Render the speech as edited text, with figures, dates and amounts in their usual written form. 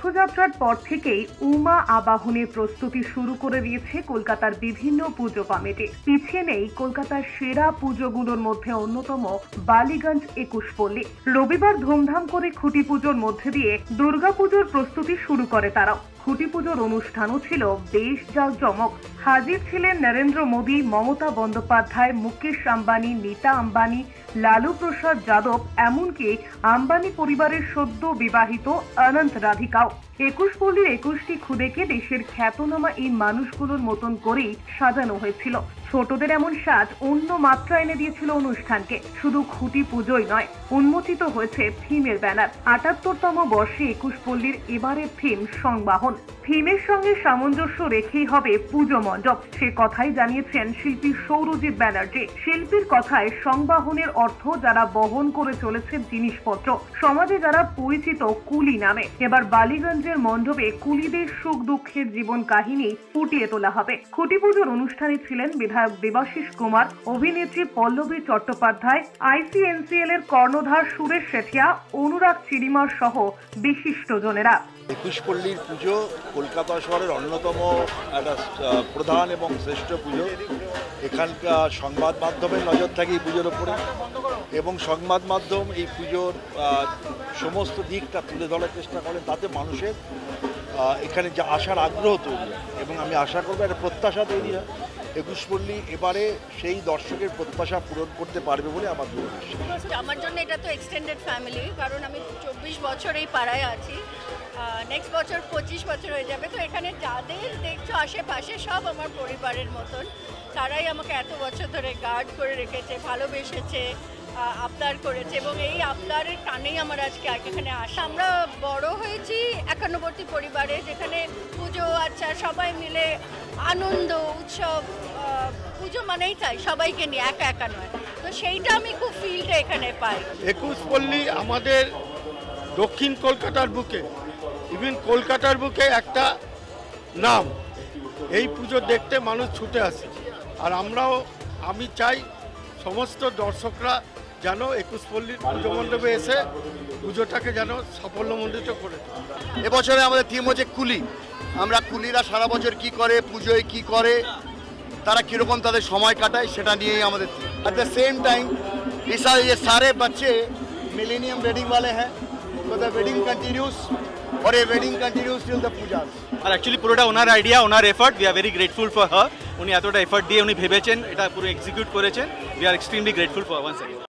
রথযাত্রার পর থেকেই উমা আবাহনের প্রস্তুতি শুরু করে দিয়েছে কলকাতার বিভিন্ন পুজো কমিটি। পিছিয়ে নেই কলকাতার সেরা পুজোগুলোর মধ্যে অন্যতম বালিগঞ্জ 21 পল্লী। রবিবার ধুমধাম করে খুঁটি পুজোর মধ্যে দিয়ে দুর্গাপুজোর প্রস্তুতি শুরু করে তারাও। খুঁটি পুজোর অনুষ্ঠানও ছিল বেশ জাঁকজমক। হাজির ছিলেন নরেন্দ্র মোদী, মমতা বন্দ্যোপাধ্যায়, মুকেশ আম্বানি, নীতা আম্বানি, লালু প্রসাদ যাদব, এমনকি আম্বানি পরিবারের সদ্য বিবাহিত অনন্ত রাধিকাও। 21 পল্লীর 21টি খুদেকে দেশের খ্যাতনামা এই মানুষগুলোর মতন করেই সাজানো হয়েছিল। ছোটদের এমন সাজ অন্য মাত্রা এনে দিয়েছিল অনুষ্ঠানকে। শুধু খুঁটি পুজোই নয়, উন্মোচিত হয়েছে থিমের ব্যানার। ৭৮তম বর্ষে 21 পল্লীর এবারের থিম সংবাহন। থিমের সঙ্গে সামঞ্জস্য রেখেই হবে পুজো মণ্ডপ, সে কথাই জানিয়েছেন শিল্পী সৌরজিৎ ব্যানার্জি। শিল্পীর কথায় সংবাহনের অর্থ যারা বহন করে চলেছে জিনিসপত্র, সমাজে যারা পরিচিত কুলি নামে। এবার বালিগঞ্জের মণ্ডপে কুলিদের সুখ দুঃখের জীবন কাহিনী ফুটিয়ে তোলা হবে। খুঁটি পুজোর অনুষ্ঠানে ছিলেন বিধায়ক দেবাশিস কুমার, অভিনেত্রী পল্লবী চট্টোপাধ্যায়, ICNCL এর কর্ণধার সুরেশ শেঠিয়া, অনুরাগ চিরিমার সহ বিশিষ্টজনেরা। 21 পল্লীর পুজো কলকাতা শহরের অন্যতম একটা প্রধান এবং শ্রেষ্ঠ পুজো। এখানকার সংবাদ মাধ্যমের নজর থাকে এই পুজোর ওপরে, এবং সংবাদ মাধ্যম এই পুজোর সমস্ত দিকটা তুলে ধরার চেষ্টা করেন। তাতে মানুষের এখানে যে আসার আগ্রহ তৈরি হয়, এবং আমি আশা করবো একটা প্রত্যাশা তৈরি হয়। 21 পল্লী এবারে সেই দর্শকের প্রত্যাশা পূরণ করতে পারবে বলে আমার দৃঢ় বিশ্বাস। আমার জন্য এটা তো এক্সটেন্ডেড ফ্যামিলি, কারণ আমি 24 বছর এই পাড়ায় আছি। নেক্সট বছর 25 বছর হয়ে যাবে। তো এখানে যাদের দেখছো আশেপাশে সব আমার পরিবারের মতন। তারাই আমাকে এত বছর ধরে গার্ড করে রেখেছে, ভালোবেসেছে, আবদার করেছে, এবং এই আবদারের টানেই আমার আজকে এখানে আসা। আমরা বড় হয়েছি একান্নবর্তী পরিবারে, যেখানে পুজো আচ্ছা সবাই মিলে আনন্দ উৎসব। পুজো মানেই তাই সবাইকে নিয়ে, একা একা নয়। তো সেইটা আমি খুব ফিলটা এখানে পাই। 21 পল্লী আমাদের দক্ষিণ কলকাতার বুকে, ইভেন কলকাতার বুকে একটা নাম। এই পুজো দেখতে মানুষ ছুটে আসে, আর আমি চাই সমস্ত দর্শকরা যেন 21 পল্লীর পুজো মণ্ডপে এসে পুজোটাকে যেন সাফল্যমণ্ডিত করে। এবছরে আমাদের থিম হচ্ছে কুলি। আমরা কুলিরা সারা বছর কি করে, পুজোয় কি করে, তারা কিরকম তাদের সময় কাটায়, সেটা নিয়েই আমাদের theme. At the same time ये सारे बच्चे मिलेनियम वेडिंग वाले हैं, तो द वेडिंग कंटिन्यूज, और ये wedding continues till the puja. আর অ্যাকচুয়ালি পুরোটা ওনার আইডিয়া, ওনার effort. We are very grateful for her. উনি এতটা এফর্ট দিয়ে উনি ভেবেছেন, এটা পুরো এক্সিকিউট করেছেন। We are extremely grateful for once again.